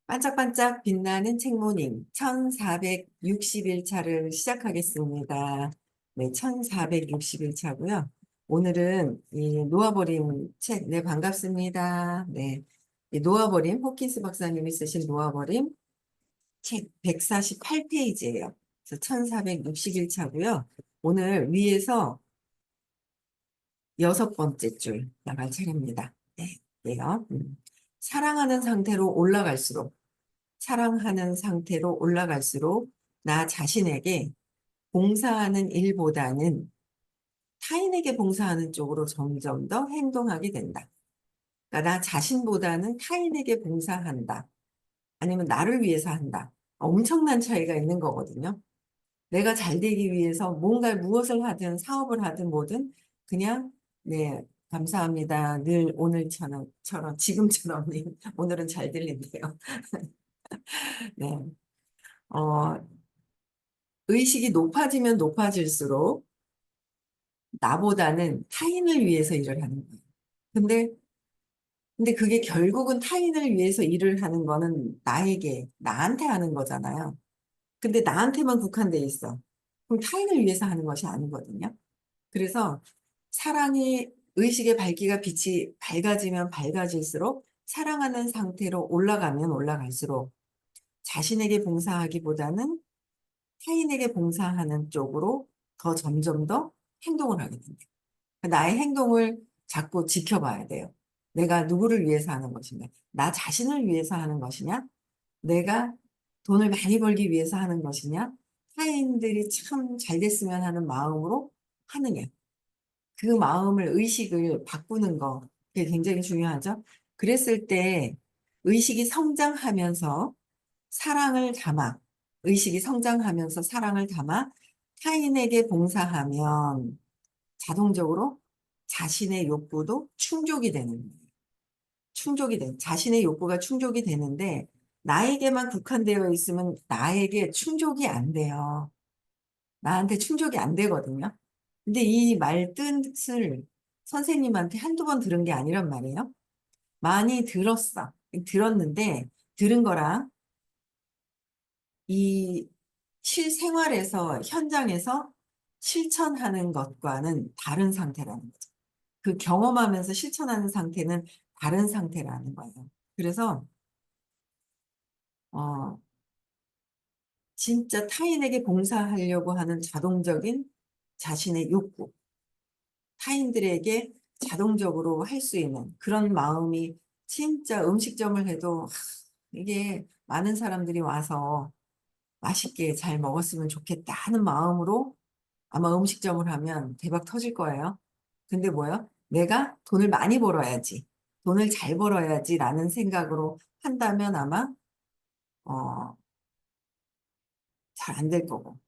반짝반짝 빛나는 책모닝 1460일차를 시작하겠습니다. 네, 1460일차고요. 오늘은 이 놓아버림 책, 네, 반갑습니다. 네, 이 놓아버림, 호킨스 박사님이 쓰신 놓아버림 책 148페이지예요. 그래서 1460일차고요. 오늘 위에서 여섯 번째 줄 나갈 차례입니다. 네, 네요. 사랑하는 상태로 올라갈수록 사랑하는 상태로 올라갈수록 나 자신에게 봉사하는 일보다는 타인에게 봉사하는 쪽으로 점점 더 행동하게 된다. 그러니까 나 자신보다는 타인에게 봉사한다. 아니면 나를 위해서 한다. 엄청난 차이가 있는 거거든요. 내가 잘 되기 위해서 뭔가 무엇을 하든 사업을 하든 뭐든 그냥 네, 감사합니다. 늘 오늘처럼 지금처럼 오늘은 잘 들린대요. 네. 어, 의식이 높아지면 높아질수록 나보다는 타인을 위해서 일을 하는 거예요. 근데, 근데 그게 결국은 타인을 위해서 일을 하는 거는 나한테 하는 거잖아요. 근데 나한테만 국한돼 있어. 그럼 타인을 위해서 하는 것이 아니거든요. 그래서 사랑의 의식의 밝기가 빛이 밝아지면 밝아질수록 사랑하는 상태로 올라가면 올라갈수록 자신에게 봉사하기보다는 타인에게 봉사하는 쪽으로 더 점점 더 행동을 하게 됩니다. 나의 행동을 자꾸 지켜봐야 돼요. 내가 누구를 위해서 하는 것이냐? 나 자신을 위해서 하는 것이냐? 내가 돈을 많이 벌기 위해서 하는 것이냐? 타인들이 참 잘 됐으면 하는 마음으로 하느냐? 그 마음을, 의식을 바꾸는 거, 그게 굉장히 중요하죠. 그랬을 때 의식이 성장하면서 사랑을 담아, 의식이 성장하면서 사랑을 담아 타인에게 봉사하면 자동적으로 자신의 욕구도 충족이 되는 거예요. 자신의 욕구가 충족이 되는데 나에게만 국한되어 있으면 나에게 충족이 안 돼요. 나한테 충족이 안 되거든요. 근데 이 말뜻을 선생님한테 한두 번 들은 게 아니란 말이에요. 많이 들었어. 들었는데 들은 거랑 이 실생활에서 현장에서 실천하는 것과는 다른 상태라는 거죠. 그 경험하면서 실천하는 상태는 다른 상태라는 거예요. 그래서 어, 진짜 타인에게 봉사하려고 하는 자동적인 자신의 욕구, 타인들에게 자동적으로 할 수 있는 그런 마음이 진짜 음식점을 해도 이게 많은 사람들이 와서 맛있게 잘 먹었으면 좋겠다 하는 마음으로 아마 음식점을 하면 대박 터질 거예요. 근데 뭐요? 내가 돈을 많이 벌어야지. 돈을 잘 벌어야지라는 생각으로 한다면 아마 어, 잘 안 될 거고.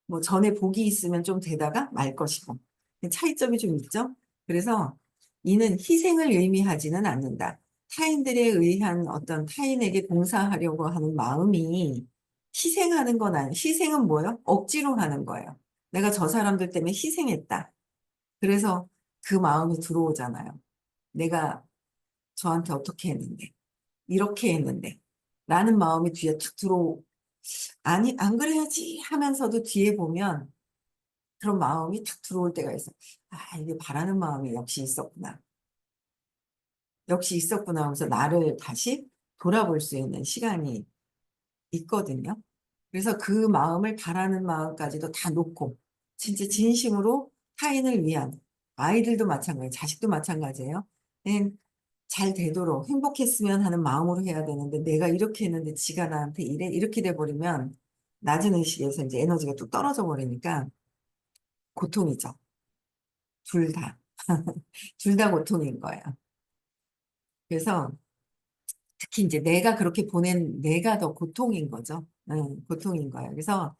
뭐 전에 복이 있으면 좀 되다가 말 것이고. 차이점이 좀 있죠? 그래서 이는 희생을 의미하지는 않는다. 타인들에 의한 어떤 타인에게 봉사하려고 하는 마음이 희생하는 건 아니에요. 희생은 뭐예요? 억지로 하는 거예요. 내가 저 사람들 때문에 희생했다. 그래서 그 마음이 들어오잖아요. 내가 저한테 어떻게 했는데, 이렇게 했는데, 라는 마음이 뒤에 툭 아니, 안 그래야지 하면서도 뒤에 보면 그런 마음이 툭 들어올 때가 있어. 아, 이게 바라는 마음이 역시 있었구나. 역시 있었구나 하면서 나를 다시 돌아볼 수 있는 시간이 있거든요. 그래서 그 마음을 바라는 마음까지도 다 놓고, 진짜 진심으로 타인을 위한, 아이들도 마찬가지, 자식도 마찬가지예요. 잘 되도록 행복했으면 하는 마음으로 해야 되는데, 내가 이렇게 했는데 지가 나한테 이렇게 돼버리면, 낮은 의식에서 이제 에너지가 뚝 떨어져 버리니까, 고통이죠. 둘 다. 둘 다 고통인 거예요. 그래서 특히 이제 내가 그렇게 보낸 내가 더 고통인 거죠. 고통인 거예요. 그래서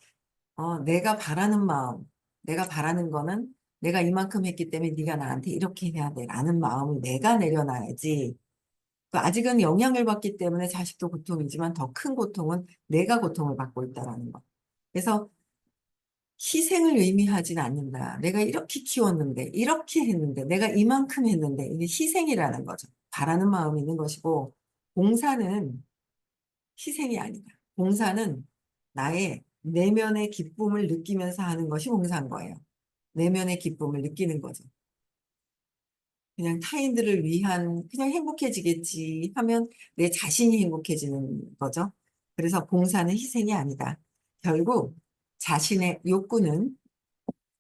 내가 바라는 마음, 내가 바라는 거는 내가 이만큼 했기 때문에 네가 나한테 이렇게 해야 돼라는 마음을 내가 내려놔야지. 그 아직은 영향을 받기 때문에 자식도 고통이지만 더 큰 고통은 내가 고통을 받고 있다라는 거. 그래서 희생을 의미하진 않는다. 내가 이렇게 키웠는데, 이렇게 했는데, 내가 이만큼 했는데, 이게 희생이라는 거죠. 바라는 마음이 있는 것이고, 봉사는 희생이 아니다. 봉사는 나의 내면의 기쁨을 느끼면서 하는 것이 봉사인 거예요. 내면의 기쁨을 느끼는 거죠. 그냥 타인들을 위한, 그냥 행복해지겠지 하면 내 자신이 행복해지는 거죠. 그래서 봉사는 희생이 아니다. 결국 자신의 욕구는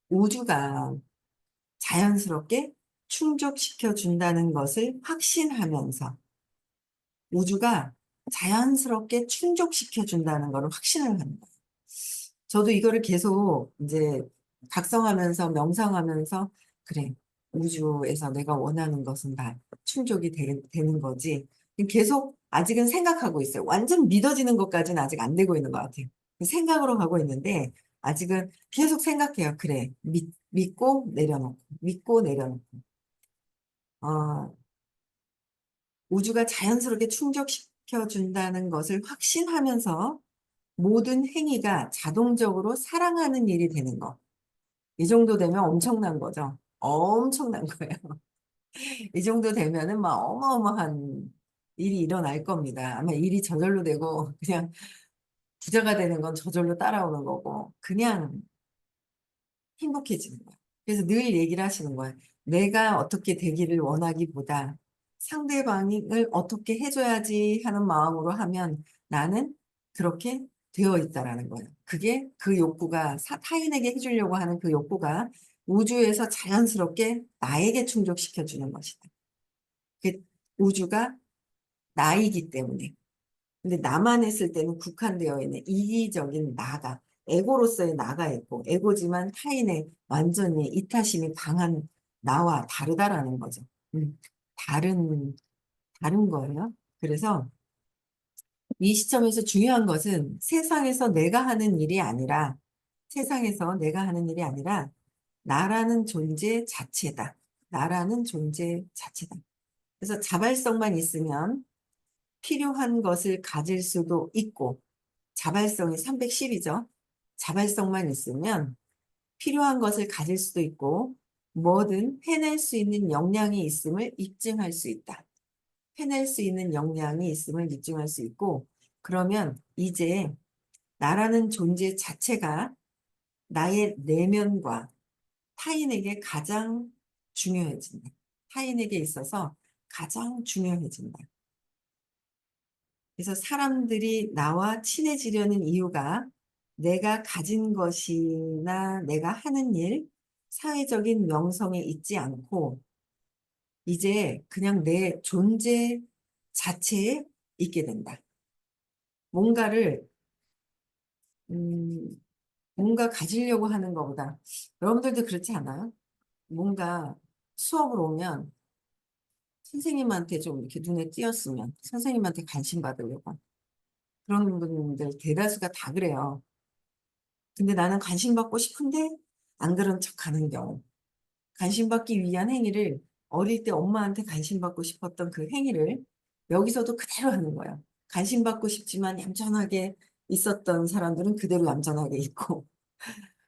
우주가 자연스럽게 충족시켜 준다는 것을 확신하면서, 우주가 자연스럽게 충족시켜 준다는 것을 확신을 하는 거예요. 저도 이거를 계속 이제 각성하면서 명상하면서, 그래, 우주에서 내가 원하는 것은 다 충족이 되는 거지. 계속 아직은 생각하고 있어요. 완전 믿어지는 것까지는 아직 안 되고 있는 것 같아요. 생각으로 가고 있는데 아직은 계속 생각해요. 그래, 믿고 내려놓고, 믿고 내려놓고. 어, 우주가 자연스럽게 충족시켜 준다는 것을 확신하면서 모든 행위가 자동적으로 사랑하는 일이 되는 것. 이 정도 되면 엄청난 거죠. 엄청난 거예요. 이 정도 되면은 막 어마어마한 일이 일어날 겁니다. 아마 일이 저절로 되고 그냥 부자가 되는 건 저절로 따라오는 거고 그냥 행복해지는 거예요. 그래서 늘 얘기를 하시는 거예요. 내가 어떻게 되기를 원하기보다 상대방을 어떻게 해줘야지 하는 마음으로 하면 나는 그렇게 되어 있다라는 거예요. 그게 그 욕구가 타인에게 해주려고 하는 그 욕구가 우주에서 자연스럽게 나에게 충족시켜 주는 것이다. 그 우주가 나이기 때문에. 근데 나만 했을 때는 국한되어 있는 이기적인 나가, 에고로서의 나가 있고, 에고지만 타인의 완전히 이타심이 강한 나와 다르다라는 거죠. 음, 다른, 다른 거예요. 그래서 이 시점에서 중요한 것은 세상에서 내가 하는 일이 아니라, 세상에서 내가 하는 일이 아니라, 나라는 존재 자체다. 나라는 존재 자체다. 그래서 자발성만 있으면 필요한 것을 가질 수도 있고, 자발성이 310이죠. 자발성만 있으면 필요한 것을 가질 수도 있고, 뭐든 해낼 수 있는 역량이 있음을 입증할 수 있다. 해낼 수 있는 역량이 있음을 입증할 수 있고, 그러면 이제 나라는 존재 자체가 나의 내면과 타인에게 가장 중요해진다. 타인에게 있어서 가장 중요해진다. 그래서 사람들이 나와 친해지려는 이유가 내가 가진 것이나 내가 하는 일, 사회적인 명성에 있지 않고 이제 그냥 내 존재 자체에 있게 된다. 뭔가를 음, 뭔가 가지려고 하는 것보다 여러분들도 그렇지 않아요? 뭔가 수업을 오면 선생님한테 좀 이렇게 눈에 띄었으면 선생님한테 관심 받으려고 그런 분들 대다수가 다 그래요. 근데 나는 관심 받고 싶은데 안 그런 척 하는 경우. 관심 받기 위한 행위를 어릴 때 엄마한테 관심 받고 싶었던 그 행위를 여기서도 그대로 하는 거예요. 관심 받고 싶지만 얌전하게 있었던 사람들은 그대로 얌전하게 있고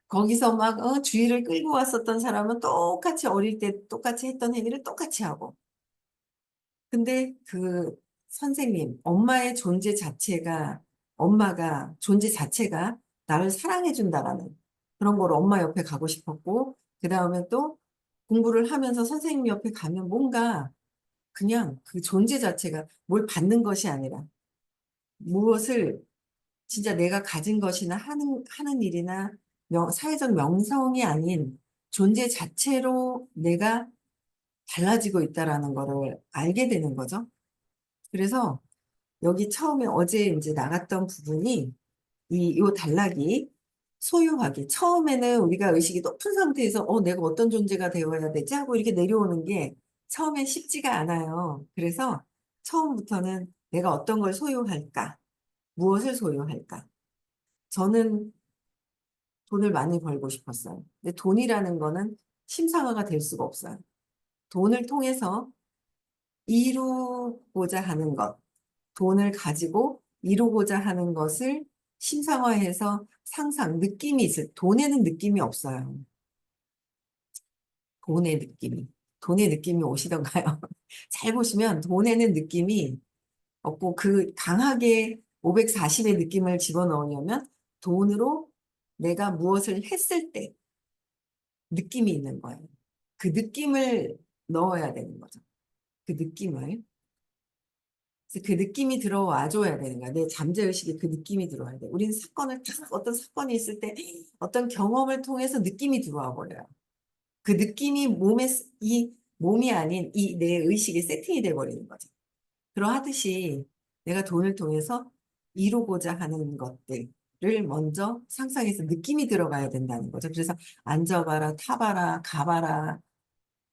거기서 막 주의를 끌고 왔었던 사람은 똑같이 어릴 때 똑같이 했던 행위를 똑같이 하고 근데 그 선생님, 엄마의 존재 자체가, 엄마가, 존재 자체가 나를 사랑해준다라는 그런 걸 엄마 옆에 가고 싶었고, 그 다음에 또 공부를 하면서 선생님 옆에 가면 뭔가 그냥 그 존재 자체가 뭘 받는 것이 아니라 무엇을 진짜 내가 가진 것이나 하는 일이나 사회적 명성이 아닌 존재 자체로 내가 달라지고 있다라는 거를 알게 되는 거죠. 그래서 여기 처음에 어제 이제 나갔던 부분이 요 단락이 소유하기. 처음에는 우리가 의식이 높은 상태에서 내가 어떤 존재가 되어야 되지 하고 이렇게 내려오는 게 처음엔 쉽지가 않아요. 그래서 처음부터는 내가 어떤 걸 소유할까? 무엇을 소유할까? 저는 돈을 많이 벌고 싶었어요. 근데 돈이라는 거는 심상화가 될 수가 없어요. 돈을 통해서 이루고자 하는 것, 돈을 가지고 이루고자 하는 것을 심상화해서 느낌이 있어요. 돈에는 느낌이 없어요. 돈의 느낌이. 돈의 느낌이 오시던가요? 잘 보시면 돈에는 느낌이 없고 그 강하게 540의 느낌을 집어넣으려면 돈으로 내가 무엇을 했을 때 느낌이 있는 거예요. 그 느낌을 넣어야 되는 거죠. 그 느낌을. 그래서 그 느낌이 들어와 줘야 되는 거야. 내 잠재의식에 그 느낌이 들어와야 돼. 우리는 사건을 딱 어떤 사건이 있을 때 어떤 경험을 통해서 느낌이 들어와 버려요. 그 느낌이 이 몸이 아닌 이 내 의식에 세팅이 돼 버리는 거죠. 그러하듯이 내가 돈을 통해서 이루고자 하는 것들을 먼저 상상해서 느낌이 들어가야 된다는 거죠. 그래서 앉아봐라, 타봐라, 가봐라,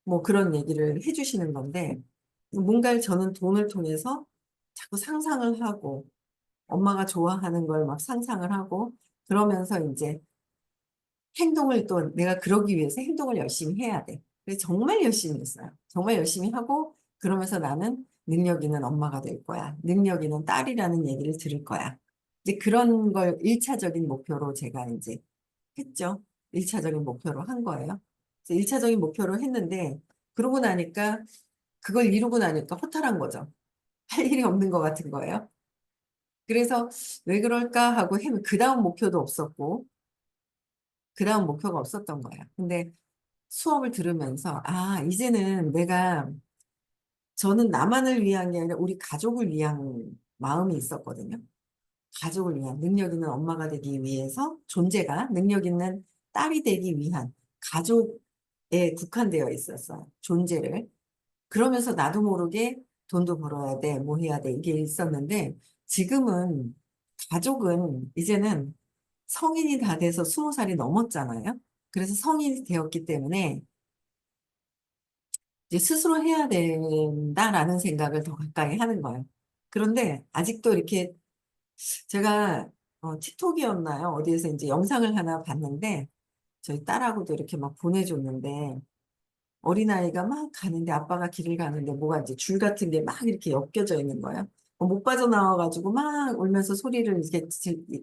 뭐 그런 얘기를 해주시는 건데, 뭔가를 저는 돈을 통해서 자꾸 상상을 하고, 엄마가 좋아하는 걸 막 상상을 하고, 그러면서 이제 행동을 또 내가 그러기 위해서 행동을 열심히 해야 돼. 그래서 정말 열심히 했어요. 정말 열심히 하고, 그러면서 나는 능력 있는 엄마가 될 거야. 능력 있는 딸이라는 얘기를 들을 거야. 이제 그런 걸 일차적인 목표로 제가 이제 했죠. 일차적인 목표로 한 거예요. 그래서 일차적인 목표로 했는데, 그러고 나니까, 그걸 이루고 나니까 허탈한 거죠. 할 일이 없는 것 같은 거예요. 그래서 왜 그럴까 하고 해면 그 다음 목표도 없었고, 그 다음 목표가 없었던 거예요. 근데 수업을 들으면서, 아, 이제는 저는 나만을 위한 게 아니라 우리 가족을 위한 마음이 있었거든요. 가족을 위한, 능력 있는 엄마가 되기 위해서 존재가 능력 있는 딸이 되기 위한 가족에 국한되어 있었어요. 존재를. 그러면서 나도 모르게 돈도 벌어야 돼, 뭐 해야 돼, 이게 있었는데 지금은 가족은 이제는 성인이 다 돼서 20살이 넘었잖아요. 그래서 성인이 되었기 때문에 이제 스스로 해야 된다라는 생각을 더 가까이 하는 거예요. 그런데 아직도 이렇게 제가 틱톡이었나요? 어디에서 이제 영상을 하나 봤는데 저희 딸하고도 이렇게 막 보내줬는데 어린아이가 막 가는데 아빠가 길을 가는데 뭐가 이제 줄 같은 게 막 이렇게 엮여져 있는 거예요. 못 빠져나와가지고 막 울면서 소리를 이렇게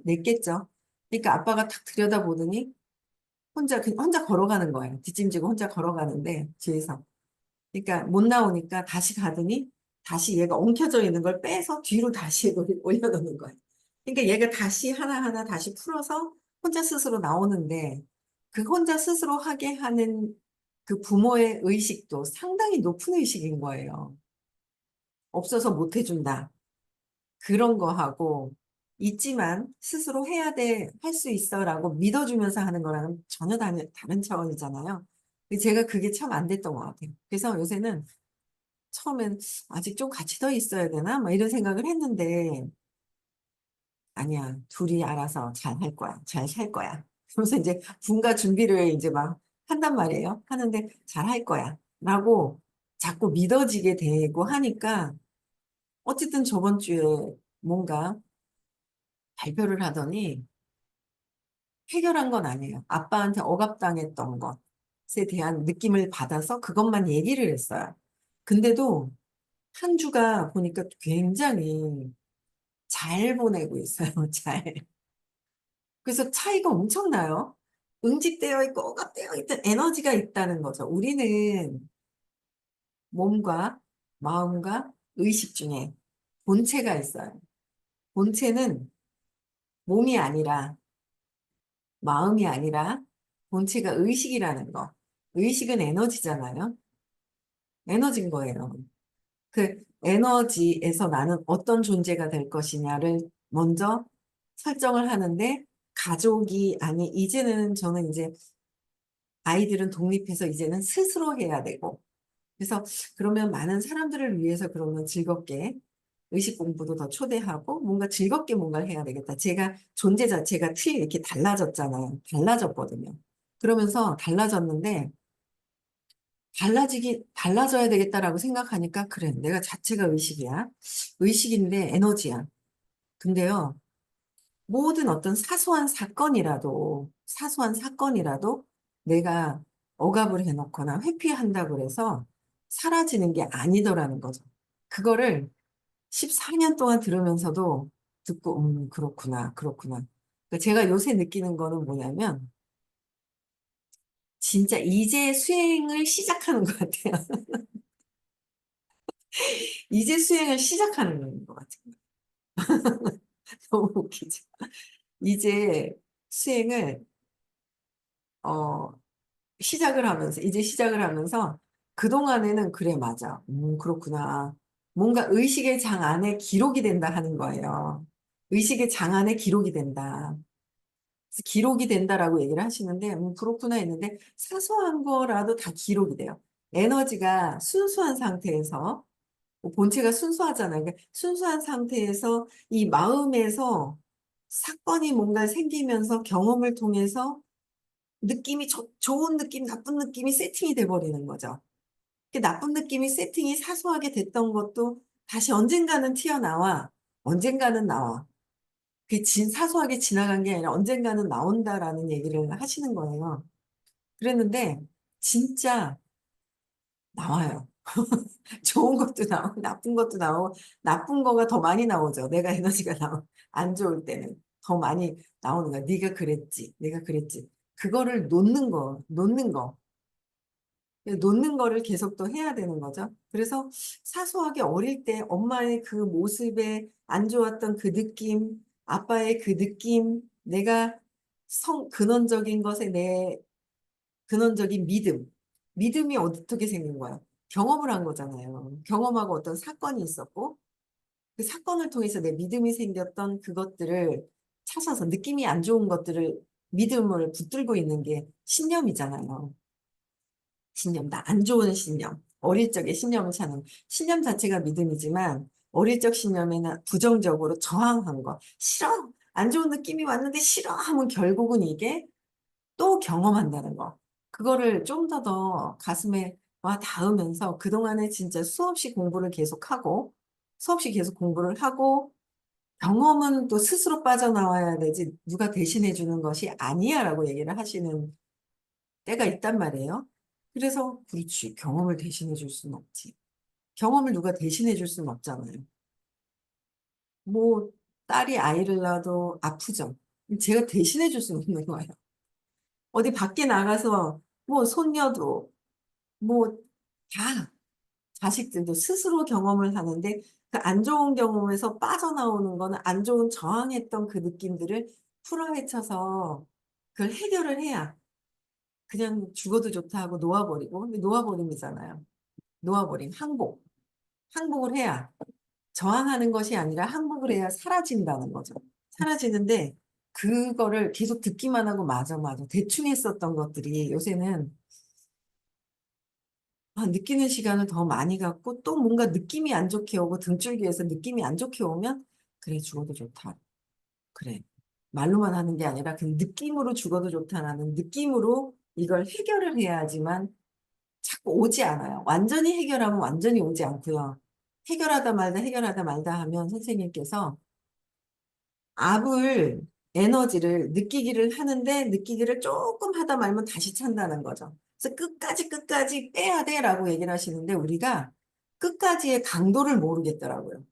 냈겠죠. 그러니까 아빠가 탁 들여다보더니 혼자 걸어가는 거예요. 뒷짐지고 혼자 걸어가는데 뒤에서. 그러니까 못 나오니까 다시 가더니 다시 얘가 엉켜져 있는 걸 빼서 뒤로 다시 올려놓는 거예요. 그러니까 얘가 다시 하나하나 다시 풀어서 혼자 스스로 나오는데 그 혼자 스스로 하게 하는 그 부모의 의식도 상당히 높은 의식인 거예요. 없어서 못 해준다. 그런 거 하고 있지만 스스로 해야 돼, 할 수 있어라고 믿어주면서 하는 거랑은 전혀 다른 차원이잖아요. 제가 그게 참 안 됐던 것 같아요. 그래서 요새는 처음엔 아직 좀 같이 더 있어야 되나? 막 이런 생각을 했는데, 아니야. 둘이 알아서 잘 할 거야. 잘 살 거야. 그러면서 이제 분가 준비를 이제 막 한단 말이에요. 하는데 잘 할 거야. 라고 자꾸 믿어지게 되고 하니까, 어쨌든 저번 주에 뭔가 발표를 하더니 해결한 건 아니에요. 아빠한테 억압당했던 것에 대한 느낌을 받아서 그것만 얘기를 했어요. 근데도 한 주가 보니까 굉장히 잘 보내고 있어요. 잘. 그래서 차이가 엄청나요. 응집되어 있고 억압되어 있던 에너지가 있다는 거죠. 우리는 몸과 마음과 의식 중에 본체가 있어요. 본체는 몸이 아니라 마음이 아니라 본체가 의식이라는 거. 의식은 에너지잖아요. 에너지인 거예요. 그 에너지에서 나는 어떤 존재가 될 것이냐를 먼저 설정을 하는데 가족이 아니 이제는 저는 이제 아이들은 독립해서 이제는 스스로 해야 되고 그래서 그러면 많은 사람들을 위해서 그러면 즐겁게 의식 공부도 더 초대하고 뭔가 즐겁게 뭔가를 해야 되겠다. 제가 존재 자체가 이렇게 달라졌잖아요. 달라졌거든요. 그러면서 달라졌는데 달라져야 되겠다라고 생각하니까 그래. 내가 자체가 의식이야. 의식인데 에너지야. 근데요. 모든 어떤 사소한 사건이라도 내가 억압을 해놓거나 회피한다고 해서 사라지는 게 아니더라는 거죠. 그거를 14년 동안 들으면서도 듣고, 그렇구나, 그렇구나. 그러니까 제가 요새 느끼는 거는 뭐냐면, 진짜 이제 수행을 시작하는 것 같아요. 이제 수행을 시작하는 것 같아요. 너무 웃기죠. 이제 수행을 어 이제 시작을 하면서 그동안에는 '그래 맞아. 그렇구나.' 뭔가 의식의 장 안에 기록이 된다 하는 거예요. 의식의 장 안에 기록이 된다. 그래서 "기록이 된다."라고 얘기를 하시는데 그렇구나." 했는데 사소한 거라도 다 기록이 돼요. 에너지가 순수한 상태에서 본체가 순수하잖아요. 그러니까 순수한 상태에서 이 마음에서 사건이 뭔가 생기면서 경험을 통해서 느낌이 좋은 느낌, 나쁜 느낌이 세팅이 돼 버리는 거죠. 그 나쁜 느낌이 세팅이 사소하게 됐던 것도 다시 언젠가는 튀어나와 언젠가는 나와. 그게 사소하게 지나간 게 아니라 "언젠가는 나온다."라는 얘기를 하시는 거예요. 그랬는데 진짜 나와요. 좋은 것도 나오고 나쁜 것도 나오고 나쁜 거가 더 많이 나오죠. 내가 에너지가 안 좋을 때는 더 많이 나오는 거야. "네가 그랬지. 네가 그랬지." 그거를 놓는 거. 놓는 거를 계속 또 해야 되는 거죠. 그래서 사소하게 어릴 때 엄마의 그 모습에 안 좋았던 그 느낌, 아빠의 그 느낌, 내가 근원적인 것에 내 근원적인 믿음. 믿음이 어떻게 생긴 거야? 경험을 한 거잖아요. 경험하고 어떤 사건이 있었고 그 사건을 통해서 내 믿음이 생겼던 그것들을 찾아서 느낌이 안 좋은 것들을 믿음을 붙들고 있는 게 신념이잖아요. 신념, 나 안 좋은 신념. 어릴 적에 신념을 찾는 신념 자체가 믿음이지만 어릴 적 신념에는 부정적으로 저항한 거. "싫어. 안 좋은 느낌이 왔는데 싫어." 하면 결국은 이게 또 경험한다는 거. 그거를 좀 더 가슴에 와 닿으면서 그동안에 진짜 수없이 공부를 계속하고 수없이 계속 공부를 하고 "경험은 또 스스로 빠져나와야 되지 누가 대신해 주는 것이 아니야."라고 얘기를 하시는 때가 있단 말이에요. 그래서 그렇지. 경험을 대신해 줄 수는 없지. 경험을 누가 대신해 줄 수는 없잖아요. 뭐 딸이 아이를 낳아도 아프죠. 제가 대신해 줄 수는 없는 거예요. 어디 밖에 나가서 뭐 손녀도 뭐 다 자식들도 스스로 경험을 하는데 그 안 좋은 경험에서 빠져나오는 거는 안 좋은 저항했던 그 느낌들을 풀어헤쳐서 그걸 해결을 해야 그냥 죽어도 좋다 하고 놓아 버리고 근데 놓아 버림이잖아요. 놓아 버림, 항복. 항복을 해야 저항하는 것이 아니라 항복을 해야 사라진다는 거죠. 사라지는데 그거를 계속 듣기만 하고 '맞아, 맞아.' 대충 했었던 것들이 요새는 느끼는 시간을 더 많이 갖고 또 뭔가 느낌이 안 좋게 오고 등줄기에서 느낌이 안 좋게 오면 '그래 죽어도 좋다. 그래.' 말로만 하는 게 아니라 그 느낌으로 '죽어도 좋다.'라는 느낌으로 이걸 해결을 해야지만 자꾸 오지 않아요. 완전히 해결하면 완전히 오지 않고요. 해결하다 말다 하면 선생님께서 압을 에너지를 느끼기를 하는데 느끼기를 쪼끔 하다 말면 다시 찬다는 거죠. 그래서 끝까지 빼야 돼."라고 얘기를 하시는데 우리가 끝까지의 강도를 모르겠더라고요.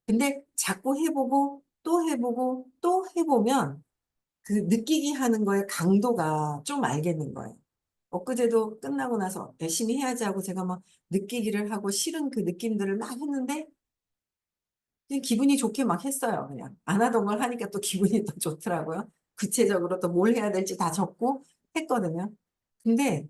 근데 자꾸 해 보고 또 해 보고 또 해 보면 그 느끼기 하는 거의 강도가 좀 알겠는 거예요. 엊그제도 끝나고 나서 '열심히 해야지.' 하고 제가 막 느끼기를 하고 싫은 그 느낌들을 막 했는데 그냥 기분이 좋게 막 했어요 그냥. 안 하던 걸 하니까 또 기분이 더 좋더라고요. 구체적으로 또 뭘 해야 될지 다 적고 했거든요. 근데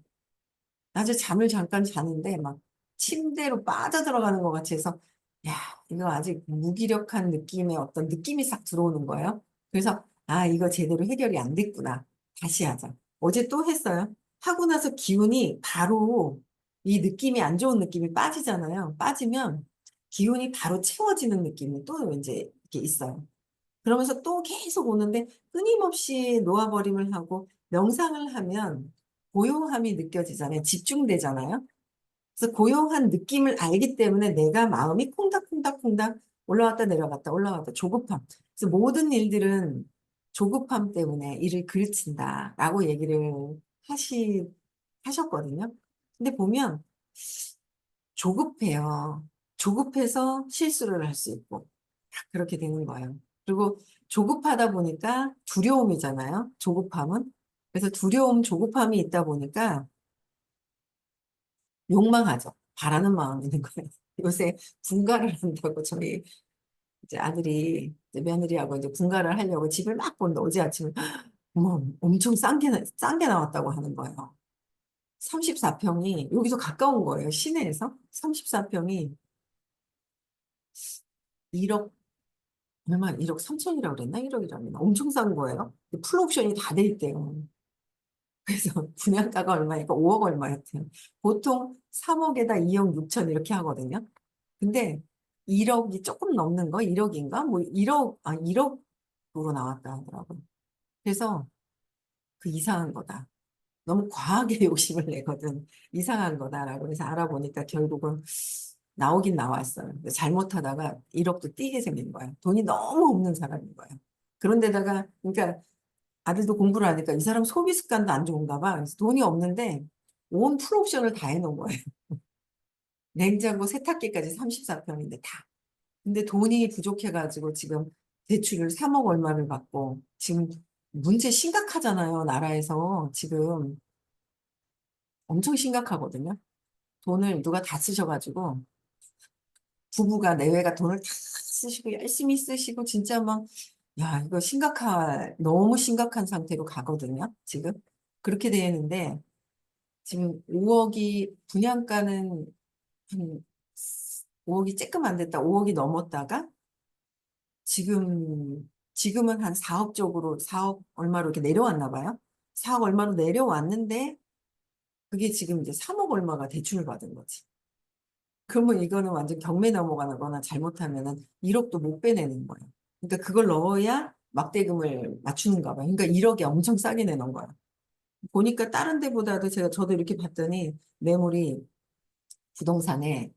낮에 잠을 잠깐 자는데 막 침대로 빠져들어가는 것 같이 해서 '야 이거 아직 무기력한 느낌의 어떤 느낌이 싹 들어오는 거예요. 그래서 '아 이거 제대로 해결이 안 됐구나. 다시 하자.' 어제 또 했어요. 하고 나서 기운이 바로 이 느낌이 안 좋은 느낌이 빠지잖아요. 빠지면 기운이 바로 채워지는 느낌이 또 인제 이렇게 있어요. 그러면서 또 계속 오는데 끊임없이 놓아버림을 하고 명상을 하면 고요함이 느껴지잖아요. 집중되잖아요. 그래서 고요한 느낌을 알기 때문에 내가 마음이 콩닥콩닥콩닥 올라왔다 내려갔다 올라갔다 조급함. 그래서 "모든 일들은 조급함 때문에 일을 그르친다."라고 얘기를 하시 하셨거든요. 근데 보면 조급해요. 조급해서 실수를 할 수 있고 딱 그렇게 되는 거예요. 그리고 조급하다 보니까 두려움이잖아요, 조급함은. 그래서 두려움, 조급함이 있다 보니까 욕망하죠. 바라는 마음이 있는 거예요. 요새 분가를 한다고 저희 이제 아들이 이제 며느리하고 이제 분가를 하려고 집을 막 보는데 어제 아침에 어머 엄청 싼 게 나왔다고 하는 거예요. 34평이 여기서 가까운 거예요. 시내에서 34평이 1억 얼마 1억 3천이라고 그랬나? 1억이라고 그랬나? 엄청 싼 거예요. 풀옵션이 다 돼 있대요. 그래서 분양가가 얼마니까 5억 얼마였대요. 보통 3억에다 2억 6천 이렇게 하거든요. 근데 1억이 조금 넘는 거? 1억인가? 뭐 1억, 1억으로 나왔다 하더라고요. 그래서 그 이상한 거다. 너무 과하게 욕심을 내거든. 이상한 거다라고 해서 알아보니까 결국은 나오긴 나왔어요. 근데 잘못하다가 1억도 띄게 생긴 거예요. 돈이 너무 없는 사람인 거예요. 그런데다가, 그러니까 아들도 공부를 하니까 이 사람 소비 습관도 안 좋은가 봐. 그래서 돈이 없는데 온 풀옵션을 다 해놓은 거예요. 냉장고, 세탁기까지 34평인데 다. 근데 돈이 부족해가지고 지금 대출을 3억 얼마를 받고 지금 문제 심각하잖아요. 나라에서 지금 엄청 심각하거든요. 돈을 누가 다 쓰셔가지고 부부가 내외가 돈을 다 쓰시고 열심히 쓰시고 진짜 막 야, 이거 너무 심각한 상태로 가거든요. 지금 그렇게 되는데 지금 5억이 분양가는 한 5억이 조금 안 됐다. 5억이 넘었다가 지금은 한 4억 쪽으로 4억 얼마로 이렇게 내려왔나 봐요. 4억 얼마로 내려왔는데 그게 지금 이제 3억 얼마가 대출을 받은 거지. 그러면 이거는 완전 경매 넘어가는 거나 잘못하면은 1억도 못 빼내는 거예요. 그러니까 그걸 넣어야 막대금을 맞추는가 봐요. 그러니까 1억이 엄청 싸게 내놓은 거예요. 보니까 다른 데보다도 저도 이렇게 봤더니 매물이 부동산에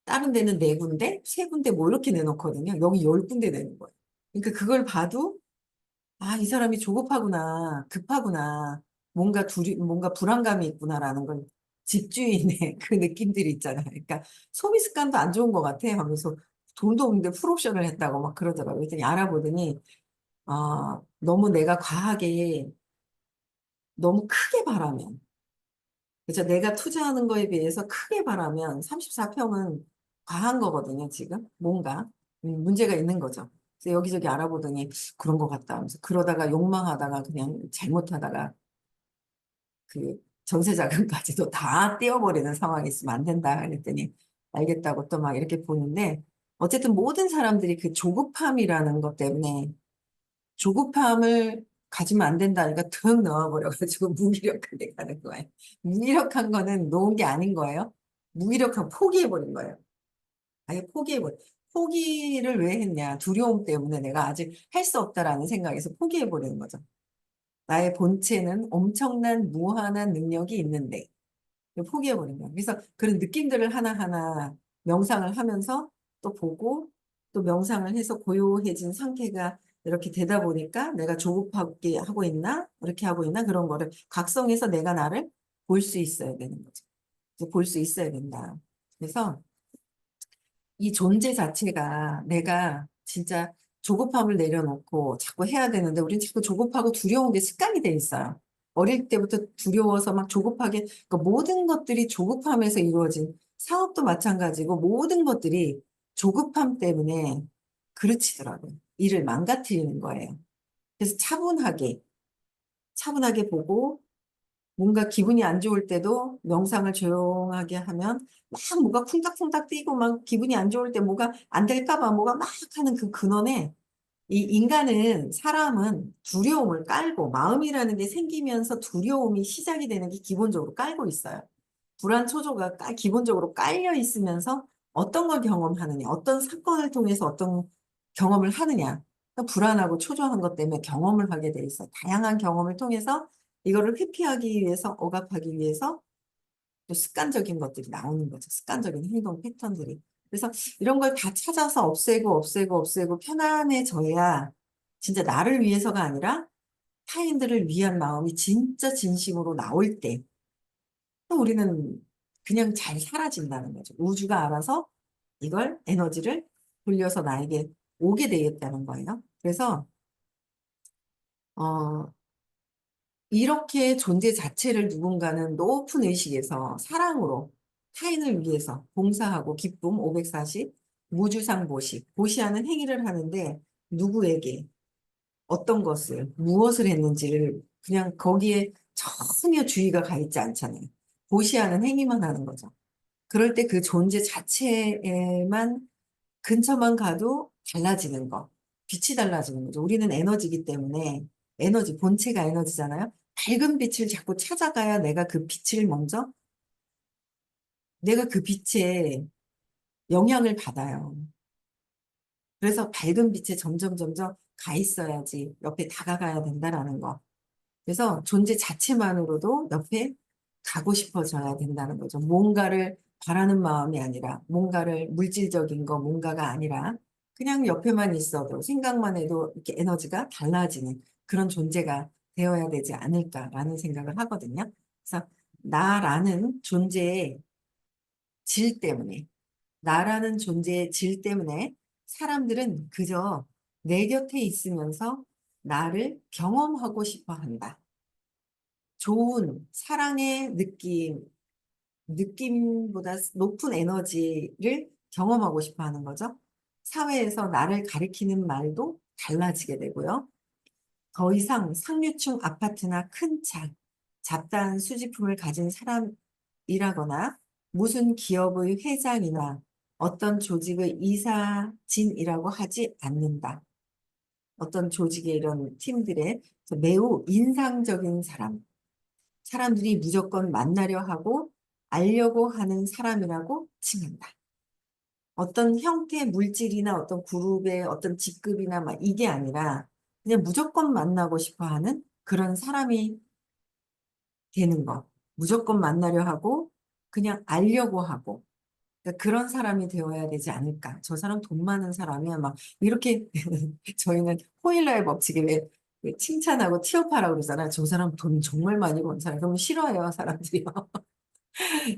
다른 데는 네 군데, 세 군데 뭐 이렇게 내놓거든요. 여기 열 군데 내는 거예요. 그러니까 그걸 봐도 아, 이 사람이 조급하구나, 급하구나, 뭔가 불안감이 있구나라는 걸 집주인의 그 느낌들이 있잖아요. 그러니까 소비 습관도 안 좋은 것 같아 하면서 돈도 없는데 풀옵션을 했다고 막 그러더라고요. 그랬더니 알아보더니, 너무 내가 과하게, 너무 크게 바라면, 그죠? 내가 투자하는 거에 비해서 크게 바라면 34평은 과한 거거든요, 지금. 뭔가. 문제가 있는 거죠. 그래서 여기저기 알아보더니 그런 것 같다 하면서 그러다가 욕망하다가 그냥 잘못하다가 그 전세 자금까지도 다 떼어버리는 상황이 있으면 안 된다 그랬더니 알겠다고 또 막 이렇게 보는데 어쨌든 모든 사람들이 그 조급함이라는 것 때문에 조급함을 가지면 안 된다니까 턱 넣어버려가지고 무기력하게 가는 거예요. 무기력한 거는 놓은 게 아닌 거예요. 무기력한 포기해버린 거예요. 아예 포기를 왜 했냐. 두려움 때문에 내가 아직 할 수 없다라는 생각에서 포기해버리는 거죠. 나의 본체는 엄청난 무한한 능력이 있는데 포기해버린 거예요. 그래서 그런 느낌들을 하나하나 명상을 하면서 또 보고 또 명상을 해서 고요해진 상태가 이렇게 되다 보니까 내가 조급하게 하고 있나? 이렇게 하고 있나? 그런 거를 각성해서 내가 나를 볼 수 있어야 되는 거죠. 볼 수 있어야 된다. 그래서 이 존재 자체가 내가 진짜 조급함을 내려놓고 자꾸 해야 되는데 우린 자꾸 조급하고 두려운 게 습관이 돼 있어요. 어릴 때부터 두려워서 막 조급하게 그러니까 모든 것들이 조급함에서 이루어진 사업도 마찬가지고 모든 것들이 조급함 때문에 그르치더라고요. 일을 망가뜨리는 거예요. 그래서 차분하게 보고 뭔가 기분이 안 좋을 때도 명상을 조용하게 하면 막 뭐가 쿵닥쿵닥 뛰고 막 기분이 안 좋을 때 뭐가 안 될까 봐 뭐가 막 하는 그 근원에 사람은 두려움을 깔고 마음이라는 게 생기면서 두려움이 시작이 되는 게 기본적으로 깔고 있어요. 불안 초조가 기본적으로 깔려 있으면서 어떤 걸 경험하느냐, 어떤 사건을 통해서 어떤 경험을 하느냐. 그러니까 불안하고 초조한 것 때문에 경험을 하게 돼 있어. 다양한 경험을 통해서 이거를 회피하기 위해서, 억압하기 위해서 또 습관적인 것들이 나오는 거죠. 습관적인 행동 패턴들이. 그래서 이런 걸 다 찾아서 없애고 편안해져야 진짜 나를 위해서가 아니라 타인들을 위한 마음이 진짜 진심으로 나올 때 우리는 그냥 잘 사라진다는 거죠. 우주가 알아서 이걸 에너지를 돌려서 나에게 오게 되겠다는 거예요. 그래서 어, 이렇게 존재 자체를 누군가는 높은 의식에서 사랑으로 타인을 위해서 봉사하고 기쁨 540 무주상 보시. 보시하는 행위를 하는데 누구에게 어떤 것을 무엇을 했는지를 그냥 거기에 전혀 주의가 가 있지 않잖아요. 보시하는 행위만 하는 거죠. 그럴 때 그 존재 자체에만 근처만 가도 달라지는 거. 빛이 달라지는 거죠. 우리는 에너지이기 때문에 에너지, 본체가 에너지잖아요. 밝은 빛을 자꾸 찾아가야 내가 그 빛을 먼저, 내가 그 빛에 영향을 받아요. 그래서 밝은 빛에 점점 가 있어야지 옆에 다가가야 된다라는 거. 그래서 존재 자체만으로도 옆에 가고 싶어져야 된다는 거죠. 뭔가를 바라는 마음이 아니라, 뭔가를 물질적인 거, 뭔가가 아니라, 그냥 옆에만 있어도 생각만 해도 이렇게 에너지가 달라지는 그런 존재가 되어야 되지 않을까라는 생각을 하거든요. 그래서 나라는 존재의 질 때문에, 나라는 존재의 질 때문에 사람들은 그저 내 곁에 있으면서 나를 경험하고 싶어 한다. 좋은 사랑의 느낌보다 높은 에너지를 경험하고 싶어 하는 거죠. 사회에서 나를 가리키는 말도 달라지게 되고요. 더 이상 상류층 아파트나 큰 차, 잡다한 수집품을 가진 사람이라거나 무슨 기업의 회장이나 어떤 조직의 이사진이라고 하지 않는다. 어떤 조직의 이런 팀들의 매우 인상적인 사람, 사람들이 무조건 만나려 하고 알려고 하는 사람이라고 칭한다. 어떤 형태의 물질이나 어떤 그룹의 어떤 직급이나 막 이게 아니라 그냥 무조건 만나고 싶어 하는 그런 사람이 되는 것. 무조건 만나려 하고 그냥 알려고 하고 그러니까 그런 사람이 되어야 되지 않을까. 저 사람 돈 많은 사람이야. 막 이렇게 저희는 호일러의 법칙에 왜 칭찬하고 티업하라고 그러잖아요. 저 사람 돈 정말 많이 번 사람. 그러면 싫어해요, 사람들이요.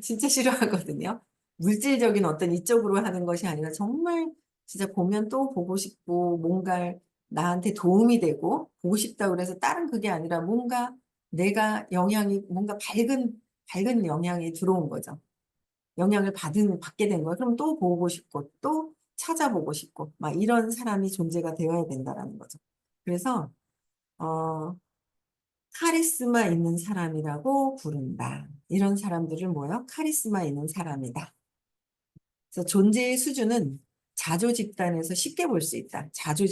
진짜 싫어하거든요. 물질적인 어떤 이쪽으로 하는 것이 아니라 정말 진짜 보면 또 보고 싶고 뭔가 나한테 도움이 되고 보고 싶다고 그래서 다른 그게 아니라 뭔가 내가 영향이 뭔가 밝은 영향이 들어온 거죠. 영향을 받게 된 거예요. 그럼 또 보고 싶고 또 찾아보고 싶고 막 이런 사람이 존재가 되어야 된다라는 거죠. 그래서 어 카리스마 있는 사람이라고 부른다. 이런 사람들을 뭐요? 카리스마 있는 사람이다. 그래서 존재의 수준은 자조 집단에서 쉽게 볼 수 있다. 자조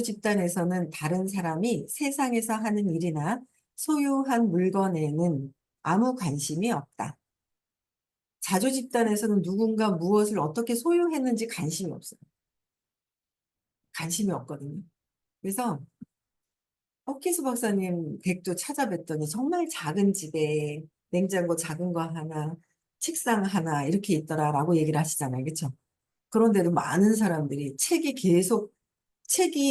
집단에서는 다른 사람이 세상에서 하는 일이나 소유한 물건에는 아무 관심이 없다. 자조 집단에서는 누군가 무엇을 어떻게 소유했는지 관심이 없어요. 관심이 없거든요. 그래서 헛기수 박사님 댁도 찾아뵀더니 정말 작은 집에 냉장고 작은 거 하나, 책상 하나 이렇게 있더라라고 얘기를 하시잖아요. 그렇죠? 그런데도 많은 사람들이 책이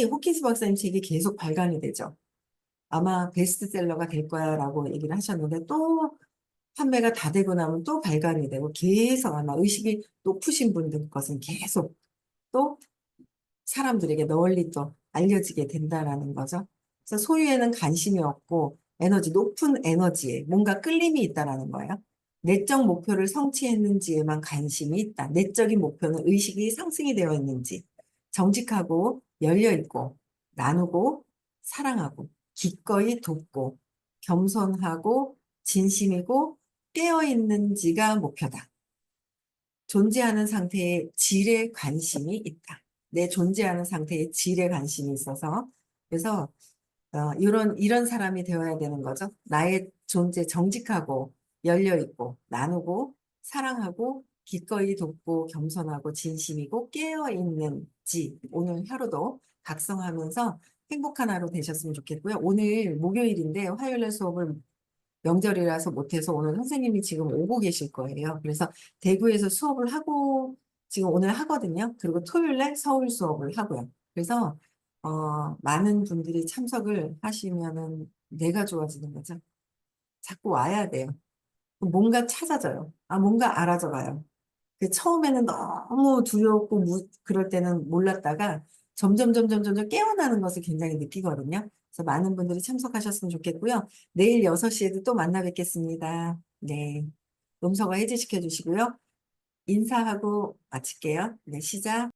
호키스 박사님 책이 계속 발간이 되죠. 아마 베스트셀러가 될 거야라고 얘기를 하셨는데 또 판매가 다 되고 나면 또 발간이 되고 계속 아마 의식이 높으신 분들 것은 계속 또 사람들에게 널리 또 알려지게 된다라는 거죠. 그래서 소유에는 관심이 없고 높은 에너지에 뭔가 끌림이 있다라는 거예요. 내적 목표를 성취했는지에만 관심이 있다. 내적인 목표는 의식이 상승이 되어 있는지, 정직하고 열려 있고, 나누고, 사랑하고, 기꺼이 돕고, 겸손하고, 진심이고, 깨어 있는지가 목표다. 존재하는 상태의 질에 관심이 있다. 내 존재하는 상태의 질에 관심이 있어서 그래서 이런 사람이 되어야 되는 거죠. 나의 존재 정직하고 열려 있고 나누고 사랑하고 기꺼이 돕고 겸손하고 진심이고 깨어 있는지 오늘 하루도 각성하면서 행복한 하루 되셨으면 좋겠고요. 오늘 목요일인데 화요일에 수업을 명절이라서 못해서 오늘 선생님이 지금 오고 계실 거예요. 그래서 대구에서 수업을 하고 지금 오늘 하거든요. 그리고 토요일 날 서울 수업을 하고요. 그래서 많은 분들이 참석을 하시면은 내가 좋아지는 거죠. 자꾸 와야 돼요. 뭔가 찾아져요. 뭔가 알아져 가요. 처음에는 너무 두렵고 그럴 때는 몰랐다가 점점 깨어나는 것을 굉장히 느끼거든요. 그래서 많은 분들이 참석하셨으면 좋겠고요. 내일 6시에도 또 만나 뵙겠습니다. 네. 음성화 해제시켜 주시고요. 인사하고 마칠게요. 네, 시작.